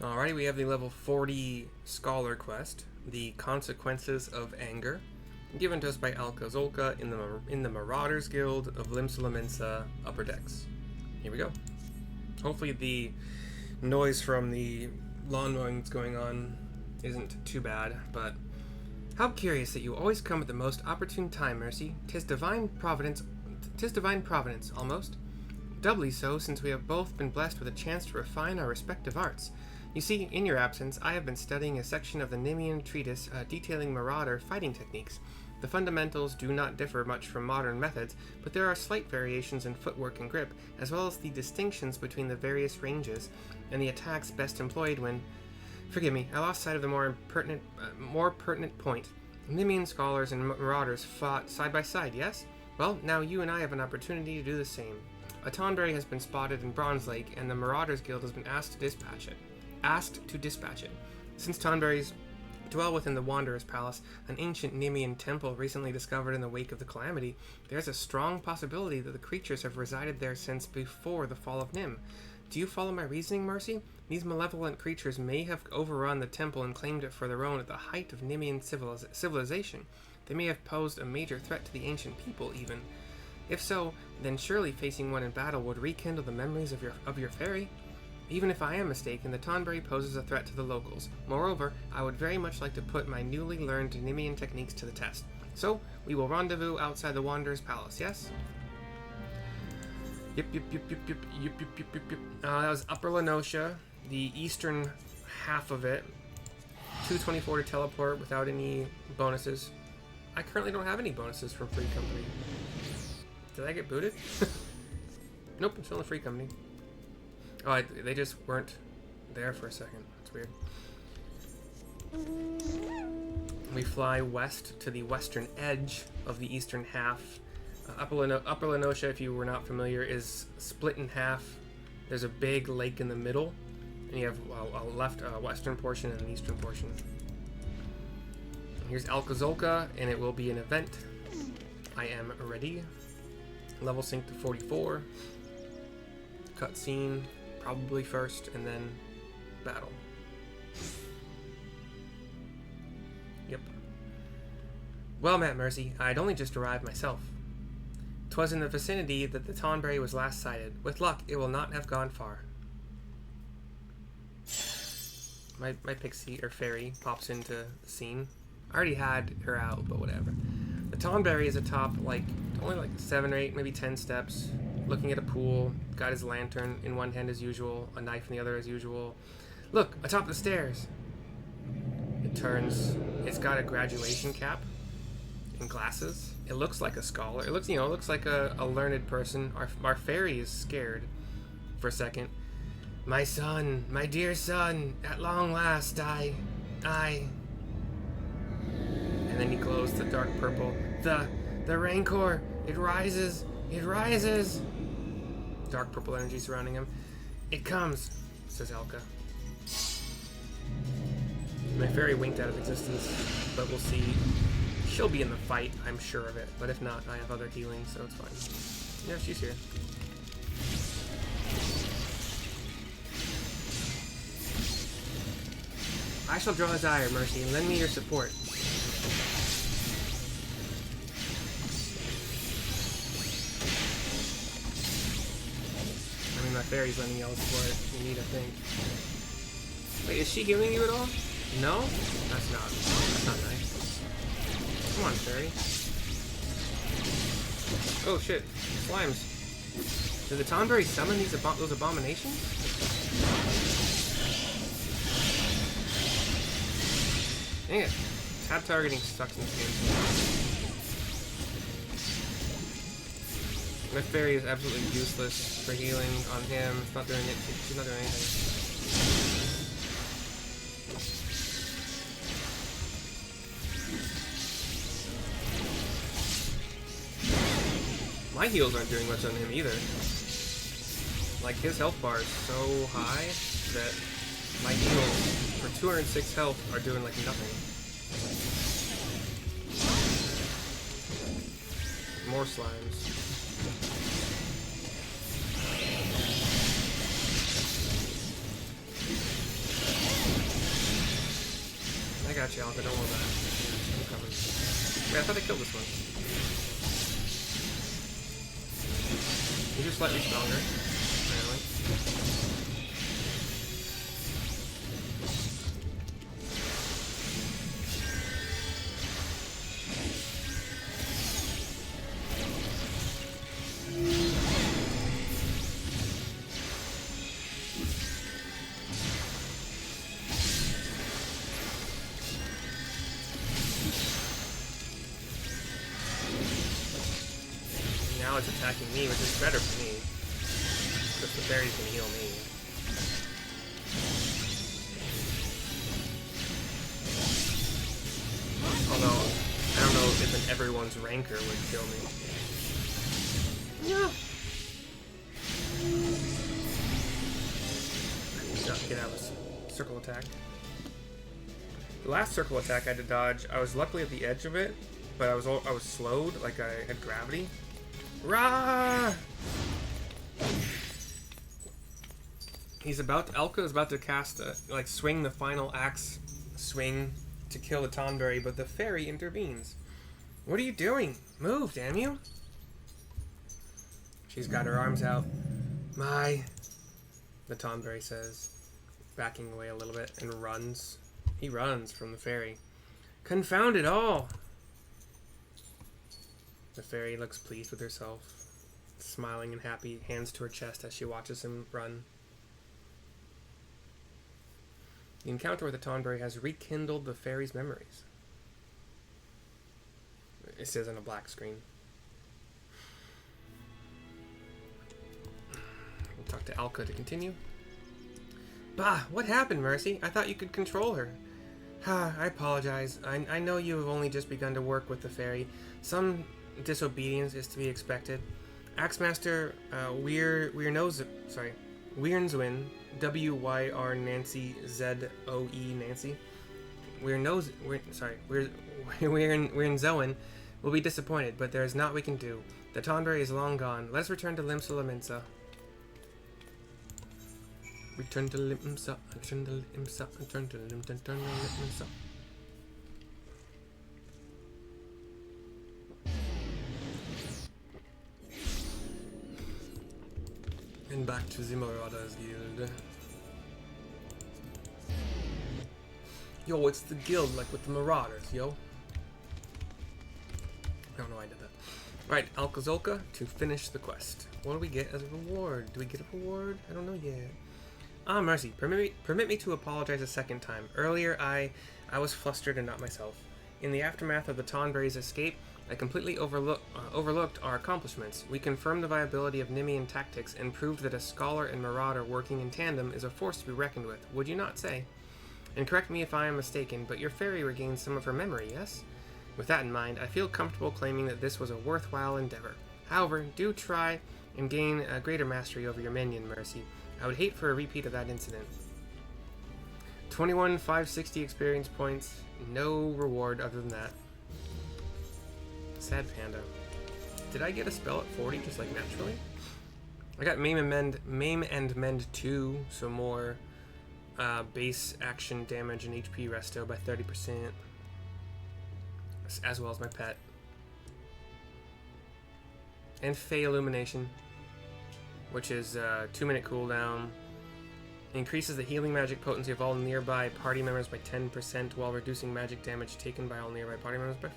Alrighty, we have the level 40 Scholar quest, The Consequences of Anger, given to us by Alka in the Marauders Guild of Limsa Mensa Upper Decks. Here we go. Hopefully the noise from the lawn mowing that's going on isn't too bad, but how curious that you always come at the most opportune time, Mercy. 'Tis divine providence, almost. Doubly so, since we have both been blessed with a chance to refine our respective arts. You see, in your absence, I have been studying a section of the Nymian treatise detailing marauder fighting techniques. The fundamentals do not differ much from modern methods, but there are slight variations in footwork and grip, as well as the distinctions between the various ranges and the attacks best employed when... Forgive me, I lost sight of the more pertinent point. Nymian scholars and marauders fought side by side, yes? Well, now you and I have an opportunity to do the same. A Tonberry has been spotted in Bronze Lake, and the Marauders Guild has been asked to dispatch it. Since Tonberries dwell within the Wanderer's Palace, an ancient Nymian temple recently discovered in the wake of the Calamity, there's a strong possibility that the creatures have resided there since before the fall of Nym. Do you follow my reasoning, Mercy? These malevolent creatures may have overrun the temple and claimed it for their own at the height of Nymian civilization. They may have posed a major threat to the ancient people, even. If so, then surely facing one in battle would rekindle the memories of your Faerie. Even if I am mistaken, the Tonberry poses a threat to the locals. Moreover, I would very much like to put my newly learned Nymian techniques to the test. So, we will rendezvous outside the Wanderer's Palace, yes? Yep. That was Upper La Noscea, the eastern half of it. 224 to teleport without any bonuses. I currently don't have any bonuses from Free Company. Did I get booted? Nope, I'm still in Free Company. Oh, they just weren't there for a second. That's weird. We fly west to the western edge of the eastern half. Upper La Noscea, if you were not familiar, is split in half. There's a big lake in the middle, and you have a western portion and an eastern portion. Here's Alka, and it will be an event. I am ready. Level sync to 44. Cutscene, probably first, and then battle. Yep. Well met, Mercy. I'd only just arrived myself. 'Twas in the vicinity that the Tonberry was last sighted. With luck, it will not have gone far. My pixie, or fairy, pops into the scene. I already had her out, but whatever. The Tonberry is atop, only 7 or 8, maybe 10 steps, looking at a pool, got his lantern in one hand as usual, a knife in the other as usual. Look, atop the stairs! It turns, it's got a graduation cap and glasses. It looks like a scholar. It looks like a learned person. Our fairy is scared for a second. My son, my dear son, at long last, I... And then he glows the dark purple. The rancor, it rises. Dark purple energy surrounding him. It comes, says Alka. My fairy winked out of existence, but we'll see. She'll be in the fight, I'm sure of it. But if not, I have other healing, so it's fine. Yeah, she's here. I shall draw his ire, Mercy, and lend me your support. I mean, my fairy's lending y'all support. You need, I think. Wait, is she healing you at all? No? That's not nice. Come on, fairy. Oh shit, slimes. Did the Tonberry summon those abominations? Dang it. Tab targeting sucks in this game. My fairy is absolutely useless for healing on him. It's not doing it. She's not doing anything. My heals aren't doing much on him either. Like, his health bar is so high that my heals for 206 health are doing like nothing. More slimes. got you, Alka. Don't worry about it. I'm coming. Wait, I thought I killed this one. These are slightly stronger, apparently. Now it's attacking me, which is better for me. Because the fairies can heal me. Although, I don't know if an everyone's rancor would kill me. Yeah. Get out of this circle attack. The last circle attack I had to dodge, I was luckily at the edge of it, but I was slowed, like I had gravity. Rah! Alka is about to cast swing the final axe swing to kill the Tonberry, but the Faerie intervenes. What are you doing? Move, damn you! She's got her arms out. The Tonberry says, backing away a little bit, and runs. He runs from the Faerie. Confound it all! The Faerie looks pleased with herself, smiling and happy, hands to her chest as she watches him run. The encounter with the Tonberry has rekindled the Faerie's memories. It says on a black screen. We'll talk to Alka to continue. Bah, what happened, Mercy? I thought you could control her. I apologize. I know you have only just begun to work with the Faerie. Some disobedience is to be expected. Axemaster Wyrnzwin, W-Y-R Nancy Z-O-E Nancy. Wyrnzowen will be disappointed, but there is naught we can do. The Tonberry is long gone. Let's return to Limsa. Return to Limsa. Return to Limsa. Return to Limsa. And back to the Marauders Guild. Yo, it's the guild, like with the Marauders, yo. I don't know why I did that. Right, Alka to finish the quest. What do we get as a reward? Do we get a reward? I don't know yet. Ah, Mercy, permit me to apologize a second time. Earlier, I was flustered and not myself. In the aftermath of the Tonberry's escape, I completely overlooked our accomplishments. We confirmed the viability of Nymian tactics and proved that a scholar and marauder working in tandem is a force to be reckoned with, would you not say? And correct me if I am mistaken, but your Faerie regained some of her memory, yes? With that in mind, I feel comfortable claiming that this was a worthwhile endeavor. However, do try and gain a greater mastery over your minion, Mercy. I would hate for a repeat of that incident. 21,560 experience points. No reward other than that. Sad panda. Did I get a spell at 40 just like naturally? I got Maim and Mend 2, so more base action damage and HP resto by 30%. As well as my pet. And Fey Illumination, which is 2-minute cooldown. Increases the healing magic potency of all nearby party members by 10% while reducing magic damage taken by all nearby party members by 5%.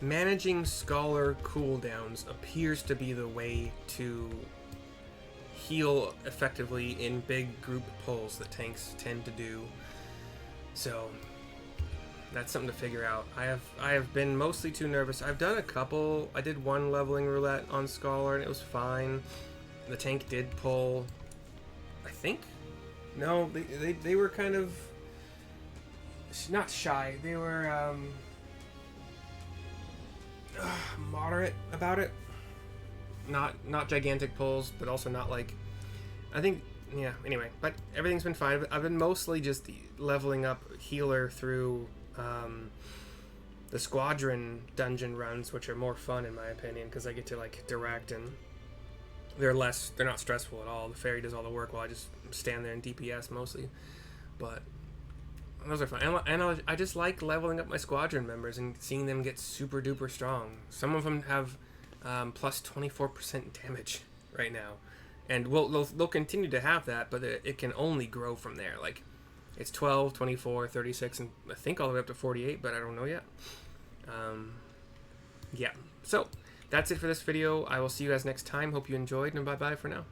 Managing scholar cooldowns appears to be the way to heal effectively in big group pulls that tanks tend to do. So that's something to figure out. I have been mostly too nervous. I've done a couple. I did one leveling roulette on Scholar and it was fine. The tank did pull, I think. No, they were kind of not shy. They were moderate about it. Not gigantic pulls, but also not like, I think, yeah, anyway, but everything's been fine. I've been mostly just leveling up healer through the squadron dungeon runs, which are more fun in my opinion, because I get to like direct and they're not stressful at all. The Faerie does all the work while I just stand there and DPS mostly. But those are fun. And I just like leveling up my squadron members and seeing them get super duper strong. Some of them have plus 24% damage right now. And they'll continue to have that, but it can only grow from there. Like, it's 12, 24, 36, and I think all the way up to 48, but I don't know yet. Yeah. So, that's it for this video. I will see you guys next time. Hope you enjoyed, and bye-bye for now.